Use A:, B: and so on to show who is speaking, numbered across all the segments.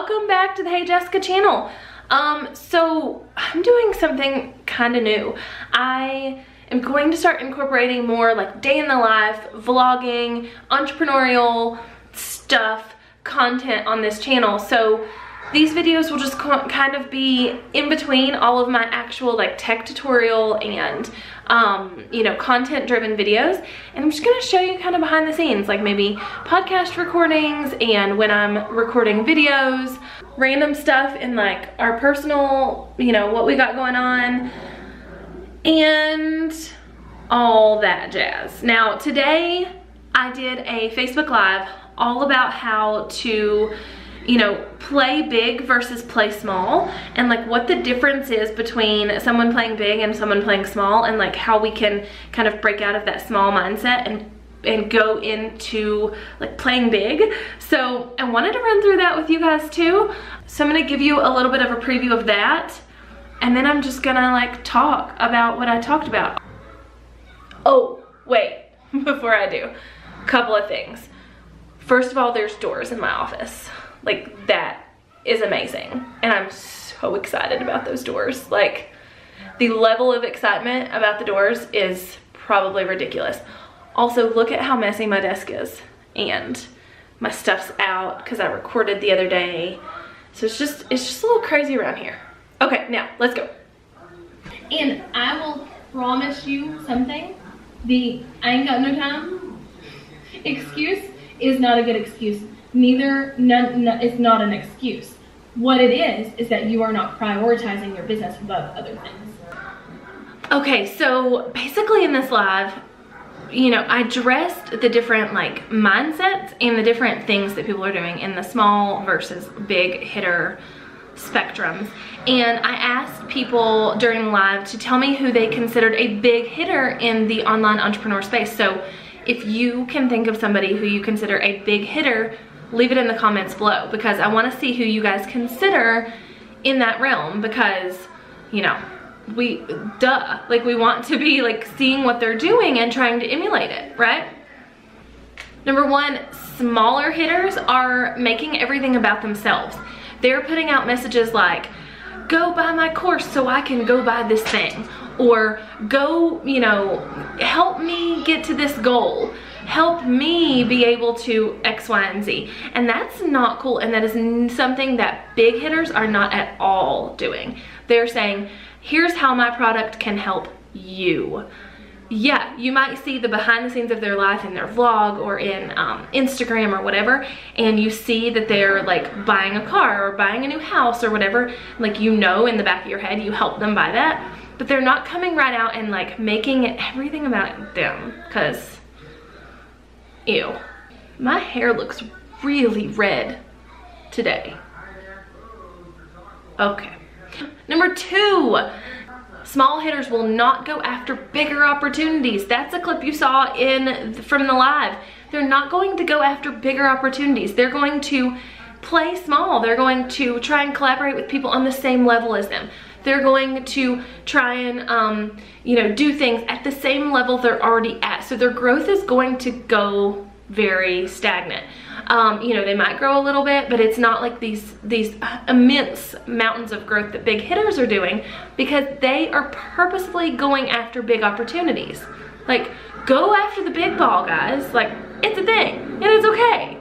A: welcome back to the Hey Jessica channel. So I'm doing something kind of new. I am going to start incorporating more like day in the life, vlogging, entrepreneurial stuff, content on this channel. So these videos will just kind of be in between all of my actual like tech tutorial and you know, content driven videos, and I'm just gonna show you kind of behind the scenes, like maybe podcast recordings and when I'm recording videos, random stuff in like our personal, you know, what we got going on and all that jazz. Now today I did a Facebook Live all about how to, you know, play big versus play small, and like what the difference is between someone playing big and someone playing small, and like how we can kind of break out of that small mindset and go into like playing big. So I wanted to run through that with you guys too. So I'm gonna give you a little bit of a preview of that, and then I'm just gonna like talk about what I talked about. Oh, wait, before I do, a couple of things. First of all, there's doors in my office. Like, that is amazing, and I'm so excited about those doors. Like, the level of excitement about the doors is probably ridiculous. Also, look at how messy my desk is, and my stuff's out because I recorded the other day. So it's just a little crazy around here. Okay, now let's go.
B: And I will promise you something. The "I ain't got no time" excuse is not a good excuse. It's not an excuse. What it is that you are not prioritizing your business above other things.
A: Okay, so basically in this live, you know, I addressed the different like mindsets and the different things that people are doing in the small versus big hitter spectrums. And I asked people during live to tell me who they considered a big hitter in the online entrepreneur space. So if you can think of somebody who you consider a big hitter, leave it in the comments below, because I want to see who you guys consider in that realm, because, you know, we want to be like seeing what they're doing and trying to emulate it, right? Number one, smaller hitters are making everything about themselves. They're putting out messages like, go buy my course so I can go buy this thing, or go, you know, help me get to this goal, help me be able to X, Y, and Z. And that's not cool, and that is something that big hitters are not at all doing. They're saying, here's how my product can help you. Yeah, you might see the behind the scenes of their life in their vlog or in Instagram or whatever, and you see that they're like buying a car or buying a new house or whatever, like, you know, in the back of your head you help them buy that, but they're not coming right out and like making everything about them, because ew, my hair looks really red today. Okay, number two, small hitters will not go after bigger opportunities. That's a clip you saw from the live. They're not going to go after bigger opportunities. They're going to play small. They're going to try and collaborate with people on the same level as them. They're going to try and, you know, do things at the same level they're already at. So their growth is going to go very stagnant. You know, they might grow a little bit, but it's not like these immense mountains of growth that big hitters are doing, because they are purposefully going after big opportunities. Like, go after the big ball, guys. Like, it's a thing, and it's okay.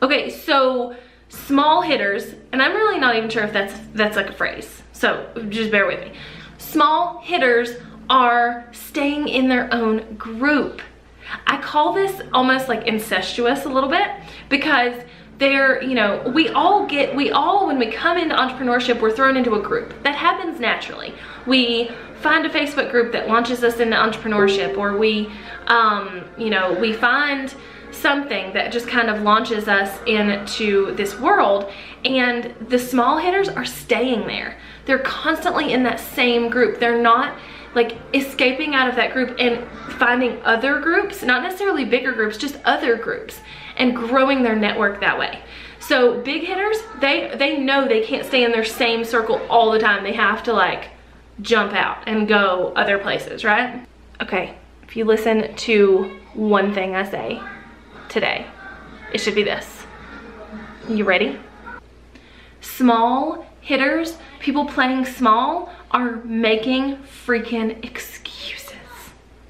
A: Okay, so small hitters, and I'm really not even sure if that's like a phrase, so just bear with me. Small hitters are staying in their own group. I call this almost like incestuous a little bit, because they're, you know, we all when we come into entrepreneurship, we're thrown into a group. That happens naturally. We find a Facebook group that launches us into entrepreneurship, or we, you know, we find something that just kind of launches us into this world, and the small hitters are staying there. They're constantly in that same group. They're not like escaping out of that group and finding other groups, not necessarily bigger groups, just other groups, and growing their network that way. So big hitters, they know they can't stay in their same circle all the time. They have to like jump out and go other places, right? Okay, if you listen to one thing I say today, it should be this: You ready? Small hitters, people playing small, are making freaking excuses.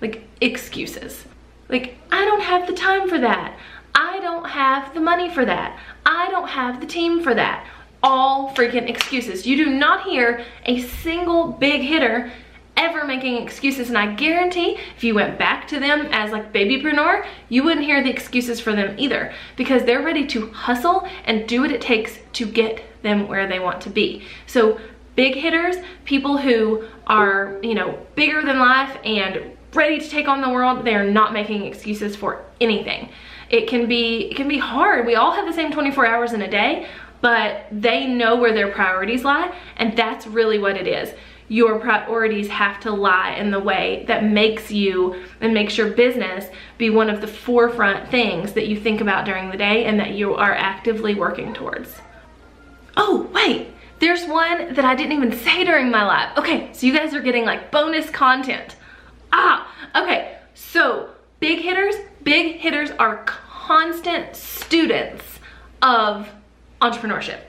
A: Like, excuses. Like, I don't have the time for that. I don't have the money for that. I don't have the team for that. All freaking excuses. You do not hear a single big hitter ever making excuses, and I guarantee if you went back to them as like babypreneur, you wouldn't hear the excuses for them either, because they're ready to hustle and do what it takes to get them where they want to be. So big hitters, people who are, you know, bigger than life and ready to take on the world, they are not making excuses for anything. It can be hard. We all have the same 24 hours in a day, but they know where their priorities lie, and that's really what it is. Your priorities have to lie in the way that makes you and makes your business be one of the forefront things that you think about during the day and that you are actively working towards. Oh, wait, there's one that I didn't even say during my live. Okay, so you guys are getting like bonus content. Okay, so big hitters are constant students of entrepreneurship.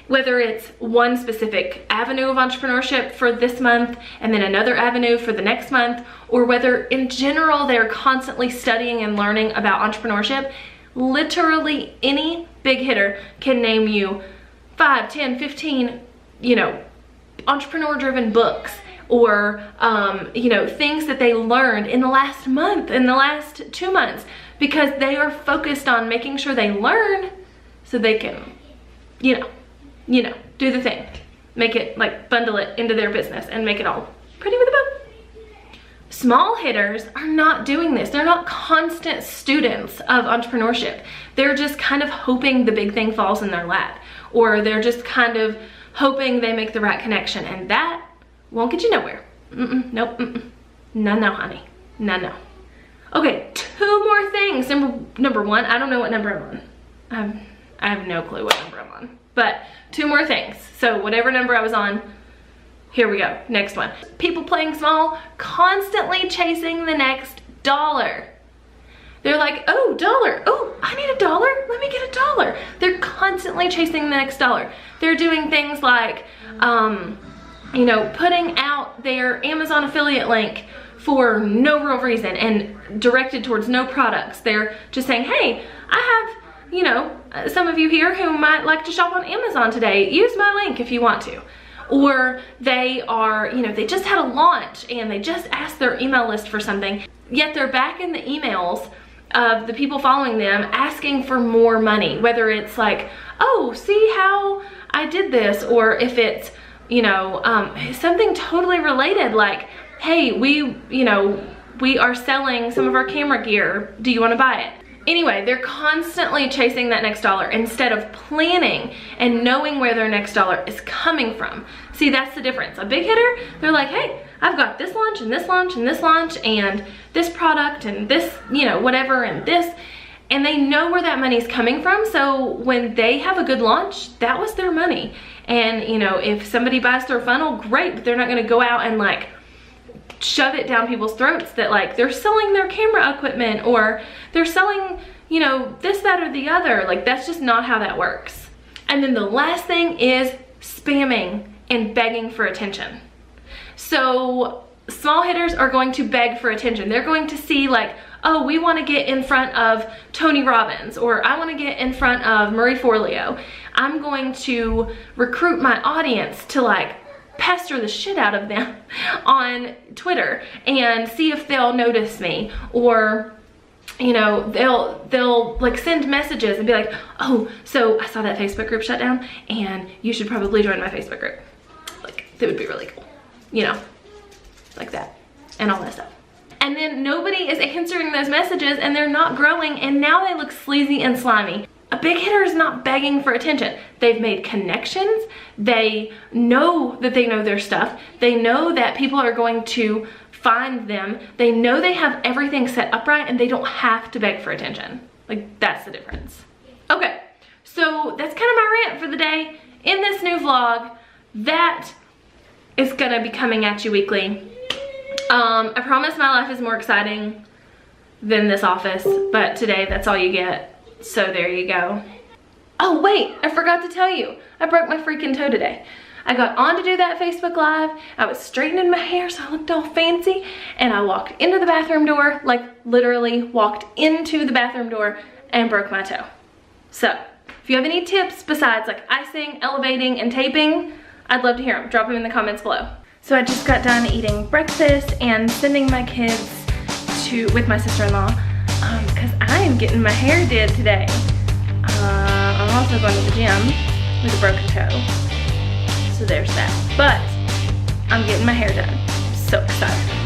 A: Whether it's one specific avenue of entrepreneurship for this month and then another avenue for the next month, or whether in general they're constantly studying and learning about entrepreneurship, literally any big hitter can name you 5, 10, 15, you know, entrepreneur-driven books, or you know, things that they learned in the last month, in the last 2 months, because they are focused on making sure they learn so they can, you know, do the thing, make it, like, bundle it into their business and make it all pretty with a bow. Small hitters are not doing this. They're not constant students of entrepreneurship. They're just kind of hoping the big thing falls in their lap, or they're just kind of hoping they make the right connection, and that won't get you nowhere. Nope. No, honey. No. Okay, 2 more things. Number one, I don't know what number I'm on. I have no clue what number I'm on. But 2 more things. So whatever number I was on, here we go. Next one. People playing small, constantly chasing the next dollar. They're like, oh, dollar. Oh, I need $1. Let me get $1. They're constantly chasing the next dollar. They're doing things like, you know, putting out their Amazon affiliate link for no real reason and directed towards no products. They're just saying, hey, I have, you know, some of you here who might like to shop on Amazon today. Use my link if you want to. Or they are, you know, they just had a launch and they just asked their email list for something, yet they're back in the emails of the people following them asking for more money. Whether it's like, oh, see how I did this, or if it's, you know, something totally related, like, hey, we are selling some of our camera gear. Do you want to buy it? Anyway, they're constantly chasing that next dollar instead of planning and knowing where their next dollar is coming from. See, that's the difference. A big hitter, they're like, hey, I've got this launch and this launch and this launch and this product and this, you know, whatever and this, and they know where that money's coming from. So when they have a good launch, that was their money. And, you know, if somebody buys their funnel, great, but they're not going to go out and like shove it down people's throats that like they're selling their camera equipment or they're selling, you know, this, that, or the other. Like, that's just not how that works. And then the last thing is spamming and begging for attention. So small hitters are going to beg for attention. They're going to see like, oh, we want to get in front of Tony Robbins, or I want to get in front of Marie Forleo. I'm going to recruit my audience to like pester the shit out of them on Twitter and see if they'll notice me, or, you know, they'll like send messages and be like, oh, so I saw that Facebook group shut down and you should probably join my Facebook group. Like, that would be really cool, you know, like that and all that stuff. And then nobody is answering those messages and they're not growing, and now they look sleazy and slimy. A big hitter is not begging for attention. They've made connections. They know that they know their stuff. They know that people are going to find them. They know they have everything set up right, and they don't have to beg for attention. Like, that's the difference. Okay, so that's kind of my rant for the day. In this new vlog, that is gonna be coming at you weekly. I promise my life is more exciting than this office, but today that's all you get. So there you go. Oh wait, I forgot to tell you. I broke my freaking toe today. I got on to do that Facebook Live. I was straightening my hair so I looked all fancy. And I walked into the bathroom door, like literally walked into the bathroom door and broke my toe. So if you have any tips besides like icing, elevating, and taping, I'd love to hear them. Drop them in the comments below. So I just got done eating breakfast and sending my kids with my sister-in-law because I am getting my hair did today. I'm also going to the gym with a broken toe. So there's that. But I'm getting my hair done. So excited.